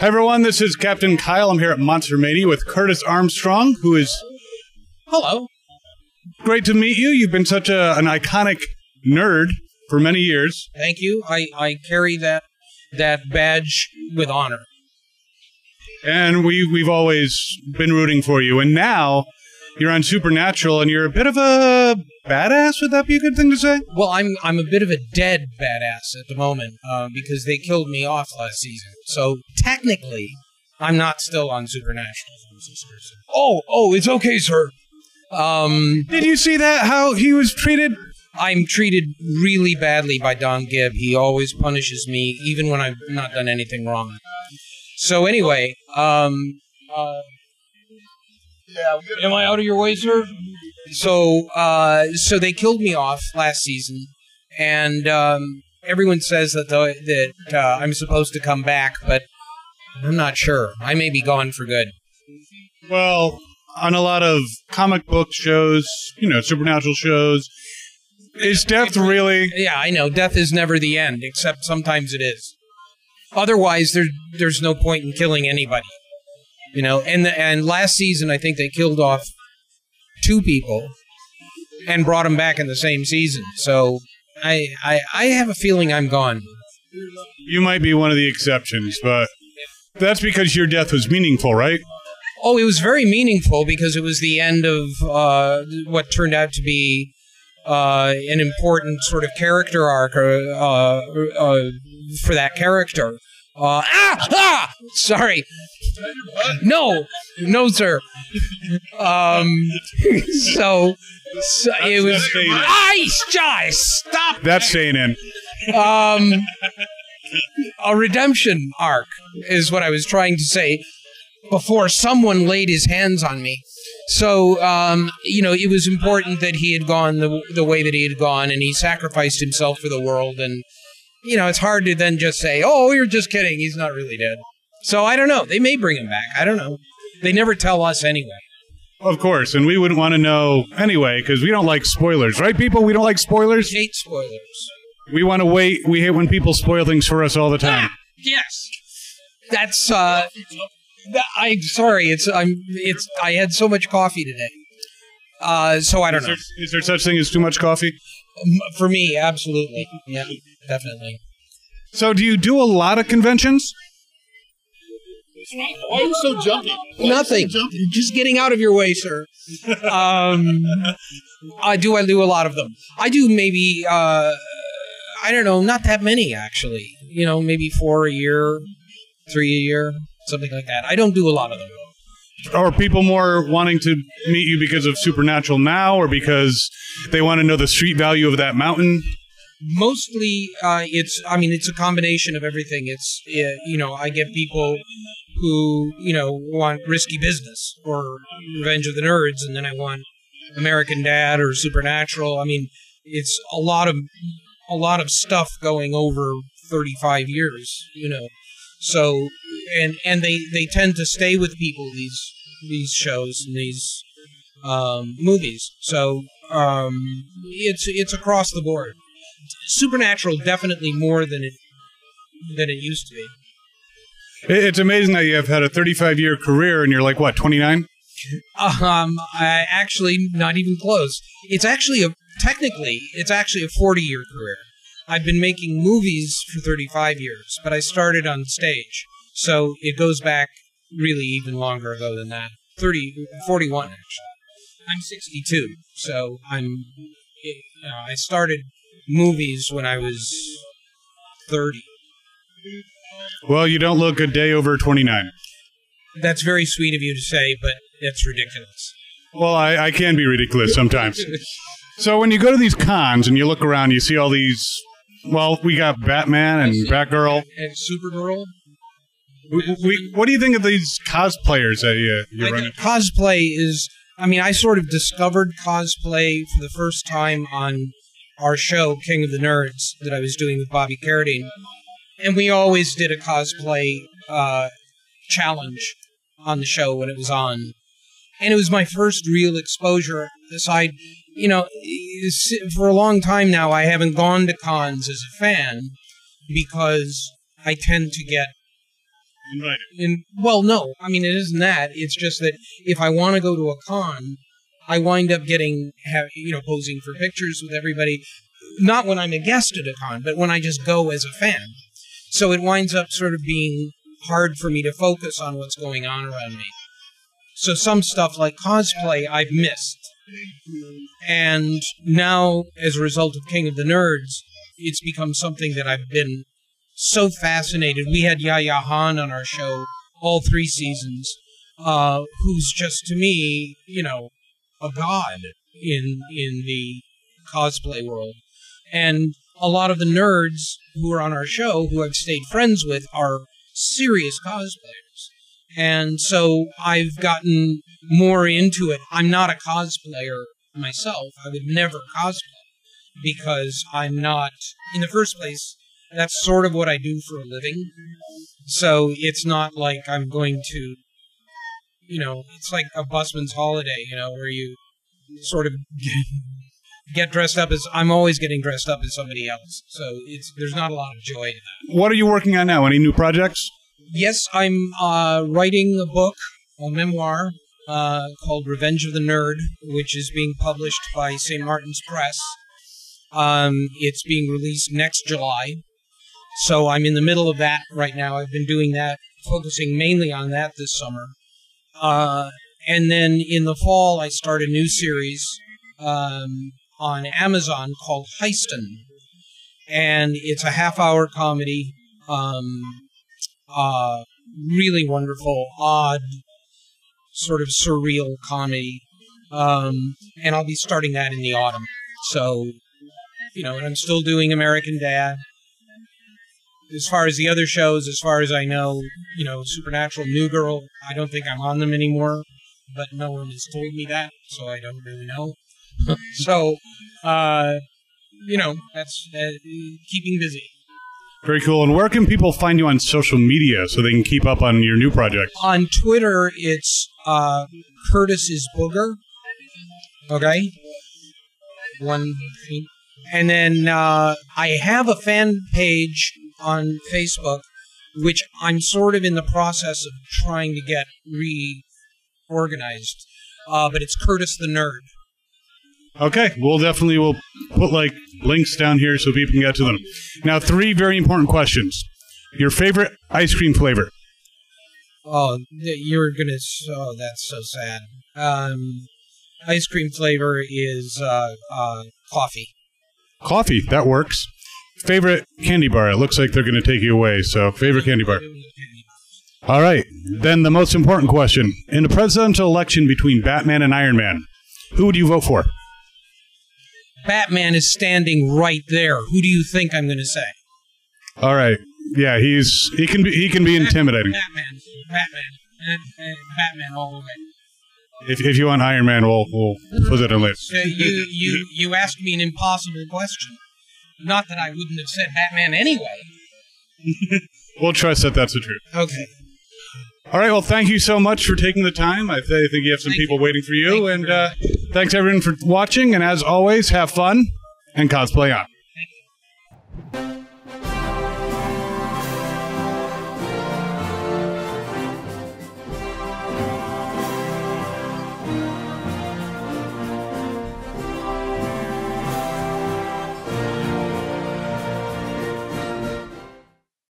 Hi everyone, this is Captain Kyle. I'm here at Monster Mania with Curtis Armstrong, who is... Hello. Great to meet you. You've been such an iconic nerd for many years. Thank you. I carry that badge with honor. And we've always been rooting for you. And now you're on Supernatural, and you're a bit of a badass. Would that be a good thing to say? Well, I'm a bit of a dead badass at the moment because they killed me off last season. So technically, I'm not still on Supernatural. Oh, it's okay, sir. Did you see that? How he was treated? I'm treated really badly by Don Gibb. He always punishes me, even when I've not done anything wrong. So anyway, am I out of your way, sir? So they killed me off last season, and everyone says that I'm supposed to come back, but I'm not sure. I may be gone for good. Well, on a lot of comic book shows, Supernatural shows, is death really... Yeah, I know. Death is never the end, except sometimes it is. Otherwise, there's no point in killing anybody. And last season, I think they killed off 2 people and brought them back in the same season. So I have a feeling I'm gone. You might be one of the exceptions, but that's because your death was meaningful, right? Oh, it was very meaningful because it was the end of what turned out to be an important sort of character arc for that character. Sorry. No, sir. So it was. Stop. That's staying in. A redemption arc is what I was trying to say before someone laid his hands on me. So, it was important that he had gone the way that he had gone, and he sacrificed himself for the world. And, it's hard to then just say, oh, you're just kidding. He's not really dead. So, I don't know. They may bring him back. I don't know. They never tell us anyway. Of course, and we wouldn't want to know anyway, because we don't like spoilers. Right, people? We don't like spoilers? We hate spoilers. We want to wait. We hate when people spoil things for us all the time. Yes. That's, I'm sorry. I had so much coffee today. So I don't know. Is there such thing as too much coffee? For me, absolutely. Yeah, definitely. So do you do a lot of conventions? Why are you so jumpy? Nothing. Just getting out of your way, sir. I do a lot of them. I do maybe, I don't know, not that many, actually. Maybe 4 a year, 3 a year. Something like that. I don't do a lot of them. Are people more wanting to meet you because of Supernatural now, or because they want to know the street value of that mountain? Mostly, it's a combination of everything. It's, I get people who, want Risky Business or Revenge of the Nerds, and then I want American Dad or Supernatural. I mean, it's a lot of stuff going over 35 years, So, and they tend to stay with people, these shows and these movies. So it's across the board. Supernatural definitely more than it used to be. It's amazing that you have had a 35-year career and you're like, what, 29? I actually not even close. It's actually technically a 40-year career. I've been making movies for 35 years, but I started on stage. So it goes back really even longer ago than that. 41, actually. I'm 62, so I started movies when I was 30. Well, you don't look a day over 29. That's very sweet of you to say, but that's ridiculous. Well, I can be ridiculous sometimes. So when you go to these cons and you look around, you see all these... Well, we got Batman and Batgirl. And Supergirl. What do you think of these cosplayers that you run into? Cosplay is... I sort of discovered cosplay for the first time on our show, King of the Nerds, that I was doing with Bobby Carradine. And we always did a cosplay challenge on the show when it was on. And it was my first real exposure. Aside, for a long time now, I haven't gone to cons as a fan because I tend to get invited. Well, no. I mean, it isn't that. It's just that if I want to go to a con, I wind up posing for pictures with everybody. Not when I'm a guest at a con, but when I just go as a fan. So it winds up sort of being hard for me to focus on what's going on around me. So some stuff like cosplay I've missed. And now, as a result of King of the Nerds, it's become something that I've been so fascinated. We had Yaya Han on our show all 3 seasons, who's just, to me, a god in the cosplay world. And a lot of the nerds who are on our show, who I've stayed friends with, are serious cosplayers. And so I've gotten more into it. I'm not a cosplayer myself. I would never cosplay because I'm not, in the first place, that's sort of what I do for a living. So it's not like I'm going to, it's like a busman's holiday, where you sort of get dressed up as, I'm always getting dressed up as somebody else. So there's not a lot of joy in that. What are you working on now? Any new projects? Yes, I'm writing a book, a memoir, called Revenge of the Nerd, which is being published by St. Martin's Press. It's being released next July. So I'm in the middle of that right now. I've been doing that, focusing mainly on that this summer. And then in the fall, I start a new series on Amazon called Heistin. And it's a half-hour comedy, really wonderful, odd, sort of surreal comedy. And I'll be starting that in the autumn. So, and I'm still doing American Dad. As far as the other shows, as far as I know, Supernatural, New Girl, I don't think I'm on them anymore, but no one has told me that, so I don't really know. So, that's keeping busy. Very cool. And where can people find you on social media so they can keep up on your new projects? On Twitter, it's Curtis is Booger. Okay? And then I have a fan page on Facebook, which I'm sort of in the process of trying to get reorganized. But it's Curtis the Nerd. Okay, we'll put links down here so people can get to them. Now, 3 very important questions. Your favorite ice cream flavor? Oh, that's so sad. Ice cream flavor is coffee. Coffee, that works. Favorite candy bar? It looks like they're going to take you away, so favorite candy bar. All right, then the most important question. In the presidential election between Batman and Iron Man, who would you vote for? Batman is standing right there. Who do you think I'm going to say? All right. Yeah, he can be intimidating. Batman all the way. If you want Iron Man, we'll put it in later. So you asked me an impossible question. Not that I wouldn't have said Batman anyway. We'll trust that that's the truth. Okay. All right, well, thank you so much for taking the time. I think you have some people waiting for you. And thanks, everyone, for watching. And as always, have fun and cosplay on.